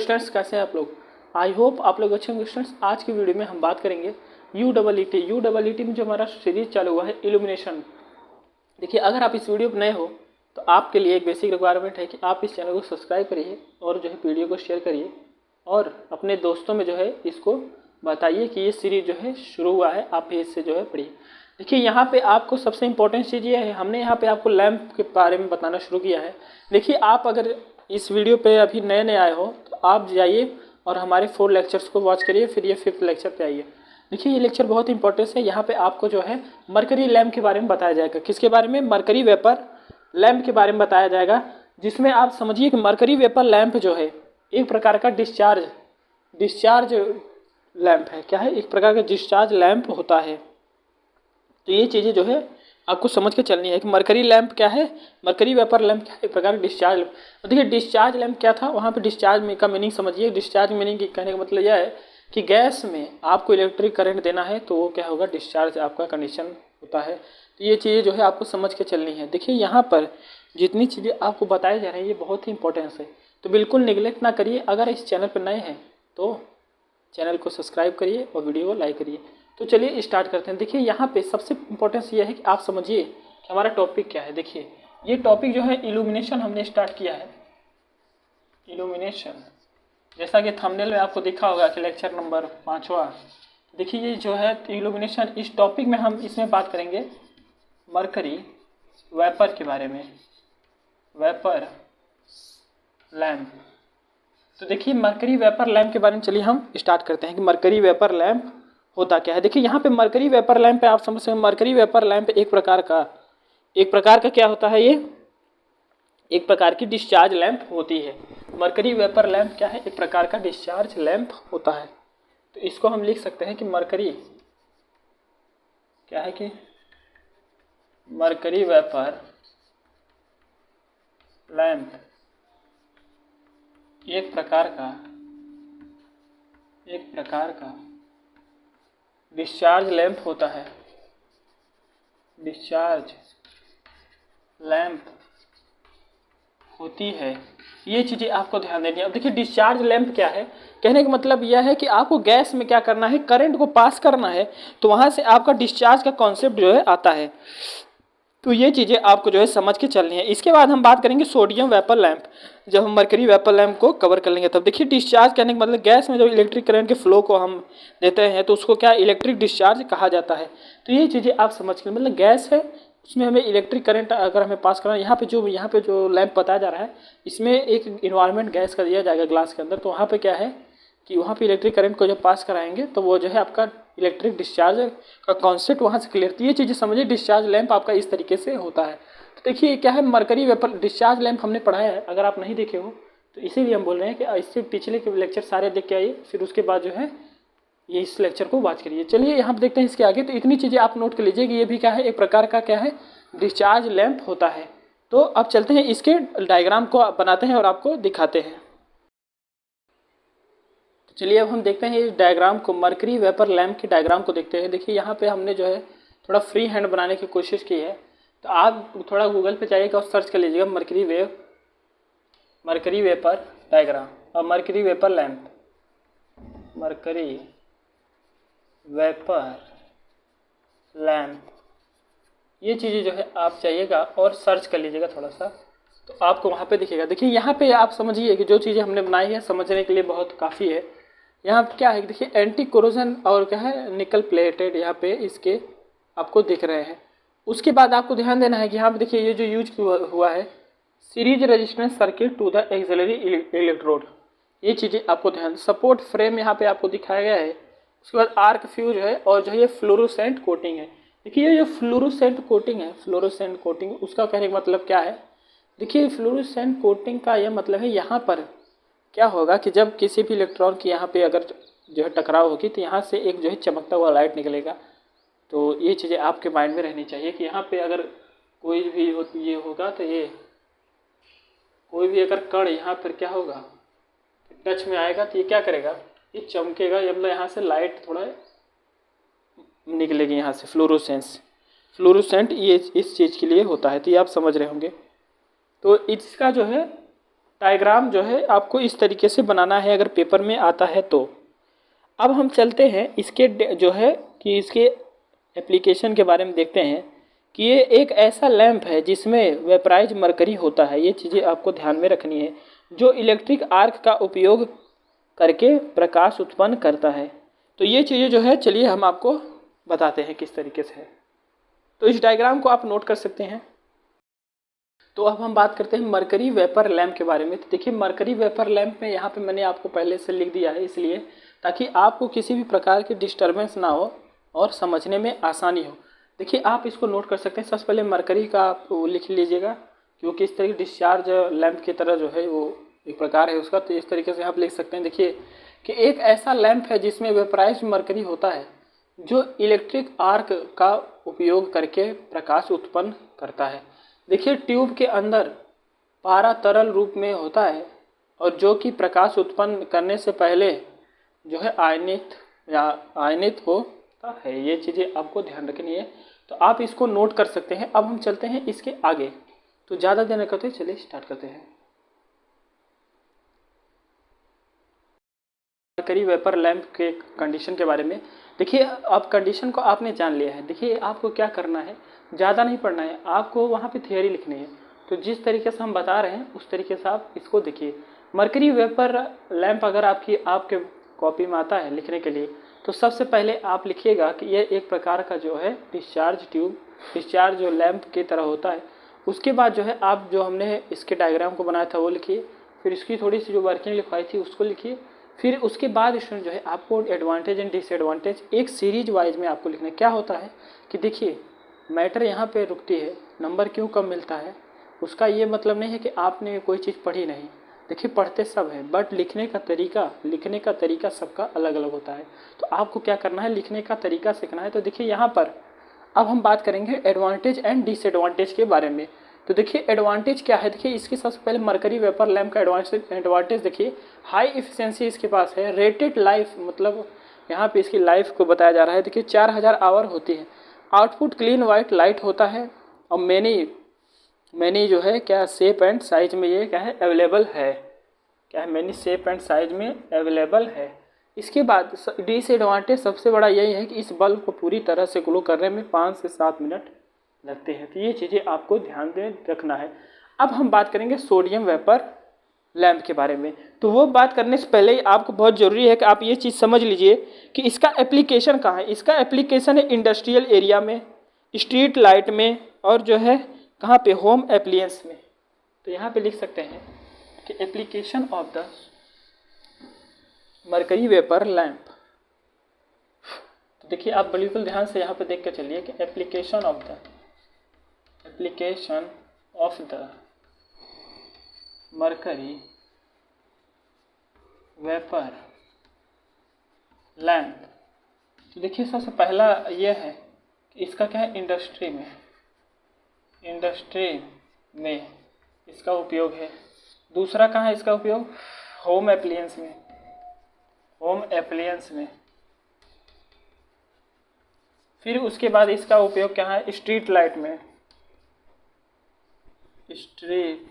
Students, कैसे हैं आप लोग। आई होप आप लोग अच्छे होंगे। स्टूडेंट्स, आज की वीडियो में हम बात करेंगे यूडब्ल्यूईटी में जो हमारा सीरीज चालू हुआ है इल्यूमिनेशन। देखिए, अगर आप इस वीडियो पर नए हो तो आपके लिए एक बेसिक रिक्वायरमेंट है कि आप इस चैनल को सब्सक्राइब करिए और जो है वीडियो को शेयर करिए और अपने दोस्तों में जो है इसको बताइए कि ये सीरीज जो है शुरू हुआ है, आप भी इससे जो है पढ़िए। देखिए, यहाँ पे आपको सबसे इम्पोर्टेंट चीज़ ये है, हमने यहाँ पे आपको लैंप के बारे में बताना शुरू किया है। देखिए, आप अगर इस वीडियो पे अभी नए नए आए हो तो आप जाइए और हमारे 4 लेक्चर्स को वॉच करिए, फिर ये 5th लेक्चर पे आइए। देखिए, ये लेक्चर बहुत इंपॉर्टेंट है। यहाँ पे आपको जो है मरकरी लैंप के बारे में बताया जाएगा। किसके बारे में? मरकरी वेपर लैंप के बारे में बताया जाएगा, जिसमें आप समझिए कि मरकरी वेपर लैंप जो है एक प्रकार का डिस्चार्ज लैंप है। क्या है? एक प्रकार का डिस्चार्ज लैंप होता है। तो ये चीज़ें जो है आपको समझ के चलनी है कि मरकरी लैंप क्या है, मरकरी वेपर लैंप क्या है, एक प्रकार का डिस्चार्ज लैंप। तो देखिए, डिस्चार्ज लैंप क्या था, वहाँ पे डिस्चार्ज का मीनिंग समझिए। डिस्चार्ज मीनिंग कहने का मतलब यह है कि गैस में आपको इलेक्ट्रिक करंट देना है तो वो क्या होगा, डिस्चार्ज आपका कंडीशन होता है। तो ये चीज़ें जो है आपको समझ के चलनी है। देखिए, यहाँ पर जितनी चीज़ें आपको बताई जा रही है ये बहुत ही इंपॉर्टेंस है, तो बिल्कुल निगलेक्ट ना करिए। अगर इस चैनल पर नए हैं तो चैनल को सब्सक्राइब करिए और वीडियो को लाइक करिए। तो चलिए स्टार्ट करते हैं। देखिए, यहाँ पे सबसे इम्पोर्टेंस ये है कि आप समझिए कि हमारा टॉपिक क्या है। देखिए, ये टॉपिक जो है इल्यूमिनेशन हमने स्टार्ट किया है। इल्यूमिनेशन, जैसा कि थंबनेल में आपको दिखा होगा कि लेक्चर नंबर 5वां। देखिए, ये जो है इल्यूमिनेशन, इस टॉपिक में हम इसमें बात करेंगे मरकरी वेपर के बारे में, वेपर लैंप। तो देखिए, मरकरी वेपर लैंप के बारे में चलिए हम स्टार्ट करते हैं कि मरकरी वेपर लैंप होता क्या है। देखिए, यहाँ पे मरकरी वेपर लैंप पे आप समझ सकते हैं, मरकरी वेपर लैंप एक प्रकार का क्या होता है, ये एक प्रकार की डिस्चार्ज लैंप होती है। मरकरी वेपर लैंप क्या है, एक प्रकार का डिस्चार्ज लैंप होता है। तो इसको हम लिख सकते हैं कि मरकरी क्या है, कि मरकरी वेपर लैंप एक प्रकार का डिस्चार्ज लैंप होता है। डिस्चार्ज लैंप होती है, ये चीज़ें आपको ध्यान देनी है। अब देखिए, डिस्चार्ज लैंप क्या है, कहने का मतलब यह है कि आपको गैस में क्या करना है, करंट को पास करना है, तो वहाँ से आपका डिस्चार्ज का कॉन्सेप्ट जो है आता है। तो ये चीज़ें आपको जो है समझ के चलनी है। इसके बाद हम बात करेंगे सोडियम वेपर लैंप। जब हम मरकरी वेपर लैंप को कवर कर लेंगे तब देखिए, डिस्चार्ज कहने का मतलब गैस में जब इलेक्ट्रिक करंट के फ्लो को हम देते हैं तो उसको क्या, इलेक्ट्रिक डिस्चार्ज कहा जाता है। तो ये चीज़ें आप समझ के, मतलब गैस है उसमें हमें इलेक्ट्रिक करंट अगर हमें पास करना है, यहाँ पे जो लैंप बताया जा रहा है इसमें एक इन्वायरमेंट गैस का दिया जाएगा ग्लास के अंदर। तो वहाँ पर क्या है कि वहाँ पे इलेक्ट्रिक करंट को जब पास कराएंगे तो वो जो है आपका इलेक्ट्रिक डिस्चार्ज का कॉन्सेप्ट वहाँ से क्लियर। तो ये चीज़ें समझिए, डिस्चार्ज लैंप आपका इस तरीके से होता है। तो देखिए, क्या है, मरकरी वेपर डिस्चार्ज लैंप हमने पढ़ाया है, अगर आप नहीं देखे हो तो इसीलिए हम बोल रहे हैं कि इससे पिछले के लेक्चर सारे देख के आइए, फिर उसके बाद जो है ये इस लेक्चर को वॉच करिए। चलिए यहाँ पर देखते हैं इसके आगे। तो इतनी चीज़ें आप नोट कर लीजिए कि ये भी क्या है, एक प्रकार का क्या है, डिस्चार्ज लैंप होता है। तो अब चलते हैं इसके डायग्राम को बनाते हैं और आपको दिखाते हैं। चलिए अब हम देखते हैं इस डायग्राम को, मरकरी वेपर लैंप के डायग्राम को देखते हैं। देखिए, यहाँ पे हमने जो है थोड़ा फ्री हैंड बनाने की कोशिश की है, तो आप थोड़ा गूगल पे जाइएगा और सर्च कर लीजिएगा मरकरी वेपर डायग्राम और mercury vapour lamp, mercury vapour lamp. ये चीज़ें जो है आप चाहिएगा और सर्च कर लीजिएगा थोड़ा सा, तो आपको वहाँ पे दिखेगा। देखिए, यहाँ पे आप समझिए कि जो चीज़ें हमने बनाई है समझने के लिए बहुत काफ़ी है। यहाँ पे क्या है, देखिए एंटी कोरोजन और क्या है, निकल प्लेटेड यहाँ पे इसके आपको दिख रहे हैं। उसके बाद आपको ध्यान देना है कि यहाँ पे देखिए ये जो यूज हुआ है, series resistance circuit to the auxiliary electrode. ये चीज़ें आपको ध्यान, सपोर्ट फ्रेम यहाँ पे आपको दिखाया गया है। उसके बाद आर्क फ्यूज है और जो है ये फ्लोरोसेंट कोटिंग है। देखिए, ये जो फ्लोरोसेंट कोटिंग है, फ्लोरोसेंट कोटिंग, उसका कहने का मतलब क्या है। देखिए, फ्लोरोसेंट कोटिंग का यह मतलब है, यहाँ पर क्या होगा कि जब किसी भी इलेक्ट्रॉन की यहाँ पे अगर जो है टकराव होगी तो यहाँ से एक जो है चमकता हुआ लाइट निकलेगा। तो ये चीज़ें आपके माइंड में रहनी चाहिए कि यहाँ पे अगर कोई भी ये होगा तो ये कोई भी अगर कण यहाँ पर क्या होगा, टच में आएगा तो ये क्या करेगा, ये चमकेगा, मतलब यहाँ से लाइट थोड़ा निकलेगी यहाँ से, फ्लोरोसेंट ये इस चीज़ के लिए होता है। तो ये आप समझ रहे होंगे। तो इसका जो है डायग्राम जो है आपको इस तरीके से बनाना है अगर पेपर में आता है तो। अब हम चलते हैं इसके जो है कि इसके एप्लीकेशन के बारे में देखते हैं कि ये एक ऐसा लैंप है जिसमें वेपराइज मरकरी होता है। ये चीज़ें आपको ध्यान में रखनी है, जो इलेक्ट्रिक आर्क का उपयोग करके प्रकाश उत्पन्न करता है। तो ये चीज़ें जो है चलिए हम आपको बताते हैं किस तरीके से है। तो इस डायग्राम को आप नोट कर सकते हैं। तो अब हम बात करते हैं मरकरी वेपर लैंप के बारे में। तो देखिए मरकरी वेपर लैंप में यहाँ पे मैंने आपको पहले से लिख दिया है, इसलिए ताकि आपको किसी भी प्रकार की डिस्टर्बेंस ना हो और समझने में आसानी हो। देखिए आप इसको नोट कर सकते हैं। सबसे पहले मरकरी का आप लिख लीजिएगा, क्योंकि इस तरह डिस्चार्ज लैंप की तरह जो है वो एक प्रकार है उसका। तो इस तरीके से आप लिख सकते हैं। देखिए कि एक ऐसा लैंप है जिसमें वेपराइज्ड मरकरी होता है जो इलेक्ट्रिक आर्क का उपयोग करके प्रकाश उत्पन्न करता है। देखिए ट्यूब के अंदर पारा तरल रूप में होता है और जो कि प्रकाश उत्पन्न करने से पहले जो है आयनित होता है। ये चीज़ें आपको ध्यान रखनी है, तो आप इसको नोट कर सकते हैं। अब हम चलते हैं इसके आगे, तो ज़्यादा देर न करते चलिए स्टार्ट करते हैं। मरकरी वेपर लैंप के कंडीशन के बारे में देखिए, अब कंडीशन को आपने जान लिया है। देखिए आपको क्या करना है, ज़्यादा नहीं पढ़ना है, आपको वहाँ पे थियोरी लिखनी है। तो जिस तरीके से हम बता रहे हैं उस तरीके से आप इसको देखिए। मरकरी वेपर लैंप अगर आपके कॉपी में आता है लिखने के लिए, तो सबसे पहले आप लिखिएगा कि यह एक प्रकार का जो है डिस्चार्ज जो लैंप की तरह होता है। उसके बाद जो है आप जो हमने इसके डायग्राम को बनाया था वो लिखिए, फिर इसकी थोड़ी सी जो वर्किंग लिखवाई थी उसको लिखिए। फिर उसके बाद स्टूडेंट जो है आपको एडवांटेज एंड डिसएडवांटेज एक सीरीज वाइज में आपको लिखना है। क्या होता है कि देखिए मैटर यहाँ पे रुकती है, नंबर क्यों कम मिलता है, उसका ये मतलब नहीं है कि आपने कोई चीज़ पढ़ी नहीं। देखिए पढ़ते सब है, बट लिखने का तरीका सबका अलग अलग होता है। तो आपको क्या करना है, लिखने का तरीका सीखना है। तो देखिए यहाँ पर अब हम बात करेंगे एडवांटेज एंड डिसएडवांटेज के बारे में। तो देखिए एडवांटेज क्या है, देखिए इसके सबसे पहले मरकरी वेपर लैंप का एडवांटेज देखिए हाई एफिशिएंसी इसके पास है। रेटेड लाइफ मतलब यहाँ पे इसकी लाइफ को बताया जा रहा है। देखिए 4000 आवर होती है। आउटपुट क्लीन वाइट लाइट होता है और मैनी जो है क्या शेप एंड साइज में ये क्या है अवेलेबल है, क्या है मैनी शेप एंड साइज में अवेलेबल है। इसके बाद डिसएडवांटेज सबसे बड़ा यही है कि इस बल्ब को पूरी तरह से ग्लो करने में 5 से 7 मिनट लगते हैं। तो ये चीज़ें आपको ध्यान में रखना है। अब हम बात करेंगे सोडियम वेपर लैंप के बारे में। तो वो बात करने से पहले ही आपको बहुत ज़रूरी है कि आप ये चीज़ समझ लीजिए कि इसका एप्लीकेशन कहाँ है। इसका एप्लीकेशन है इंडस्ट्रियल एरिया में, स्ट्रीट लाइट में, और जो है कहाँ पे, होम एप्लियंस में। तो यहाँ पे लिख सकते हैं कि application of the mercury vapour lamp. तो देखिए आप बिल्कुल ध्यान से यहाँ पे देख कर चलिए कि application of the mercury vapour lamp. तो देखिए सबसे पहला यह है कि इसका क्या है, इंडस्ट्री में इसका उपयोग है। दूसरा कहाँ है इसका उपयोग, होम एप्लियंस में। फिर उसके बाद इसका उपयोग क्या है, स्ट्रीट लाइट में, स्ट्रीट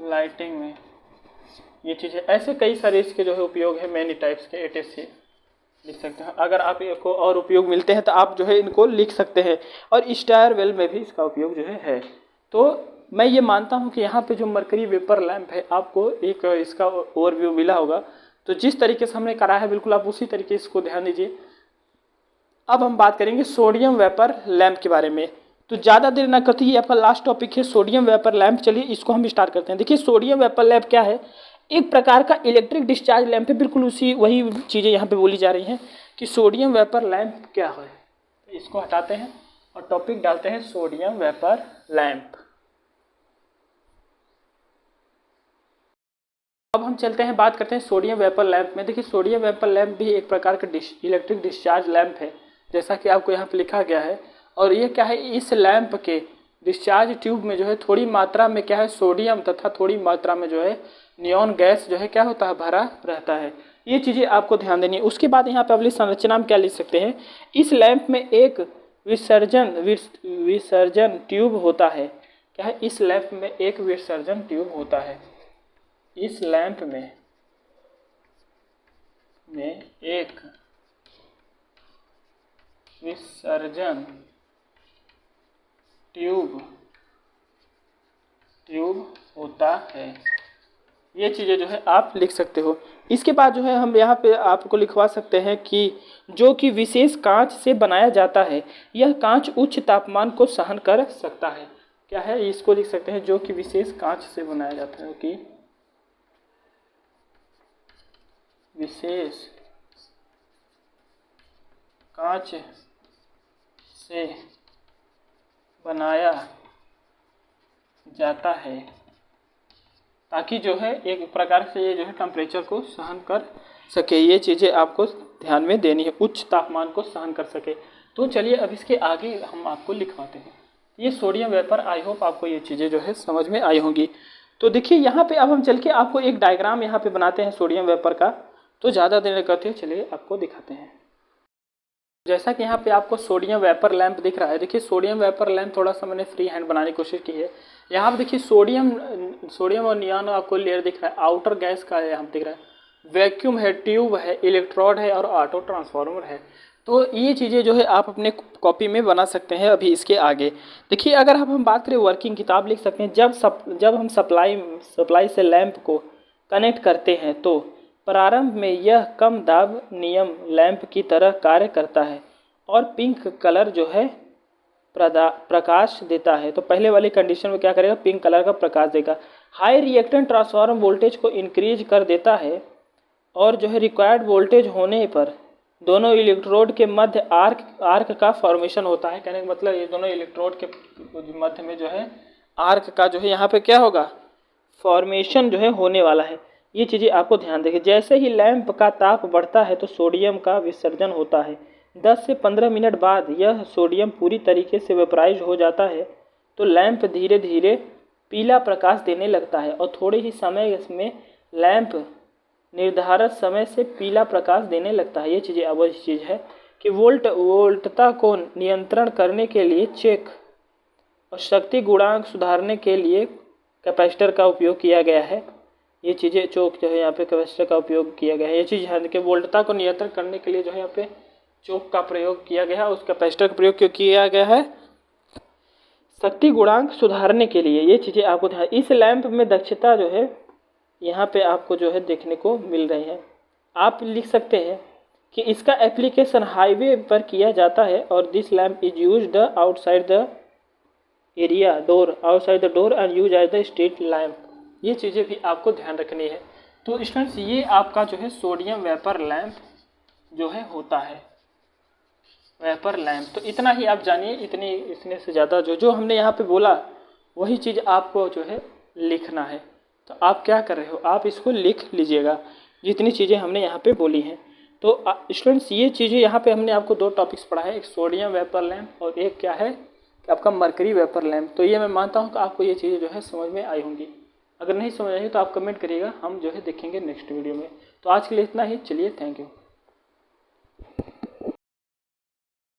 लाइटिंग में। ये चीज़ें ऐसे कई सारे इसके जो है उपयोग है, मैनी टाइप्स के ATC लिख सकते हैं। अगर आप इनको और उपयोग मिलते हैं तो आप जो है इनको लिख सकते हैं। और स्टायर वेल में भी इसका उपयोग जो है। तो मैं ये मानता हूँ कि यहाँ पे जो मरकरी वेपर लैंप है आपको एक इसका ओवरव्यू मिला होगा। तो जिस तरीके से हमने करा है बिल्कुल आप उसी तरीके से इसको ध्यान दीजिए। अब हम बात करेंगे सोडियम वेपर लैंप के बारे में। तो ज़्यादा देर ना करते ही आपका लास्ट टॉपिक है सोडियम वेपर लैंप। चलिए इसको हम स्टार्ट करते हैं। देखिए सोडियम वेपर लैंप क्या है, एक प्रकार का इलेक्ट्रिक डिस्चार्ज लैंप है। बिल्कुल वही चीज़ें यहाँ पे बोली जा रही हैं कि सोडियम वेपर लैंप क्या है। इसको हटाते हैं और टॉपिक डालते हैं सोडियम वेपर लैंप। अब हम चलते हैं बात करते हैं सोडियम वेपर लैंप में। देखिए सोडियम वेपर लैंप भी एक प्रकार का इलेक्ट्रिक डिस्चार्ज लैंप है, जैसा कि आपको यहाँ पे लिखा गया है। और ये क्या है, इस लैंप के डिस्चार्ज ट्यूब में जो है थोड़ी मात्रा में क्या है सोडियम तथा थोड़ी मात्रा में जो है नियॉन गैस जो है क्या होता है, भरा रहता है। ये चीज़ें आपको ध्यान देनी है। उसके बाद यहाँ पे अगली संरचना में क्या लिख सकते हैं, इस लैंप में एक विसर्जन ट्यूब होता है। क्या है, इस लैंप में एक विसर्जन ट्यूब होता है। इस लैंप में एक विसर्जन ट्यूब होता है। ये चीज़ें जो है आप लिख सकते हो। इसके बाद जो है हम यहाँ पे आपको लिखवा सकते हैं कि जो कि विशेष कांच से बनाया जाता है, यह कांच उच्च तापमान को सहन कर सकता है। क्या है, इसको लिख सकते हैं जो कि विशेष कांच से बनाया जाता है, कि विशेष कांच से बनाया जाता है, ताकि जो है एक प्रकार से ये जो है टेम्परेचर को सहन कर सके। ये चीज़ें आपको ध्यान में देनी है, उच्च तापमान को सहन कर सके। तो चलिए अब इसके आगे हम आपको लिखवाते हैं। ये सोडियम वेपर, आई होप आपको ये चीज़ें जो है समझ में आई होंगी। तो देखिए यहाँ पे अब हम चल के आपको एक डायग्राम यहाँ पे बनाते हैं सोडियम वेपर का। तो ज़्यादा देर करते हैं, चलिए आपको दिखाते हैं। जैसा कि यहाँ पे आपको सोडियम वेपर लैंप दिख रहा है। देखिए सोडियम वेपर लैंप थोड़ा सा मैंने फ्री हैंड बनाने की कोशिश की है। यहाँ पे देखिए सोडियम और नियॉन आपको लेयर दिख रहा है, आउटर गैस का है, यहाँ पे दिख रहा है, वैक्यूम है, ट्यूब है, इलेक्ट्रोड है और ऑटो ट्रांसफार्मर है। तो ये चीज़ें जो है आप अपने कॉपी में बना सकते हैं। अभी इसके आगे देखिए, अगर हम बात करें वर्किंग किताब लिख सकते हैं। जब हम सप्लाई से लैंप को कनेक्ट करते हैं तो प्रारंभ में यह कम दाब नियम लैंप की तरह कार्य करता है और पिंक कलर जो है प्रकाश देता है। तो पहले वाली कंडीशन में क्या करेगा, पिंक कलर का प्रकाश देगा। हाई रिएक्टेंट ट्रांसफार्मर वोल्टेज को इंक्रीज कर देता है और जो है रिक्वायर्ड वोल्टेज होने पर दोनों इलेक्ट्रोड के मध्य आर्क का फॉर्मेशन होता है। कहने का मतलब ये दोनों इलेक्ट्रोड के मध्य में जो है आर्क का जो है यहाँ पे क्या होगा, फॉर्मेशन जो है होने वाला है। ये चीज़ें आपको ध्यान देखें। जैसे ही लैंप का ताप बढ़ता है तो सोडियम का विसर्जन होता है। 10 से 15 मिनट बाद यह सोडियम पूरी तरीके से वेपराइज हो जाता है तो लैंप धीरे धीरे पीला प्रकाश देने लगता है और थोड़े ही समय में लैंप निर्धारित समय से पीला प्रकाश देने लगता है। ये चीज़ें अवश्य चीज़ है कि वोल्टता को नियंत्रण करने के लिए चेक और शक्ति गुणांक सुधारने के लिए कैपेसिटर का उपयोग किया गया है। ये चीज़ें चौक जो है यहाँ पे कैपेसिटर का उपयोग किया गया है। ये चीज़ है कि वोल्टता को नियंत्रण करने के लिए जो है यहाँ पे चौक का प्रयोग किया गया है, उस कैपेसिटर का प्रयोग क्यों किया गया है, शक्ति गुणांक सुधारने के लिए। ये चीज़ें आपको ध्यान। इस लैंप में दक्षता जो है यहाँ पे आपको जो है देखने को मिल रही है। आप लिख सकते हैं कि इसका एप्लीकेशन हाईवे पर किया जाता है और this lamp is used outside the door and use as the street lamp. ये चीज़ें भी आपको ध्यान रखनी है। तो स्टूडेंट्स ये आपका जो है सोडियम वेपर लैंप जो है होता है, वेपर लैंप। तो इतना ही आप जानिए, इतने से ज़्यादा जो हमने यहाँ पे बोला वही चीज़ आपको जो है लिखना है। तो आप क्या कर रहे हो, आप इसको लिख लीजिएगा जितनी चीज़ें हमने यहाँ पे बोली हैं। तो स्टूडेंट्स ये चीज़ें यहाँ पे हमने आपको 2 टॉपिक्स पढ़ा है, एक सोडियम वेपर लैंप और एक क्या है कि आपका मरकरी वेपर लैंप। तो ये मैं मानता हूँ कि आपको ये चीज़ें जो है समझ में आई होंगी। अगर नहीं समझ आई तो आप कमेंट करिएगा, हम जो है देखेंगे नेक्स्ट वीडियो में। तो आज के लिए इतना ही, चलिए थैंक यू।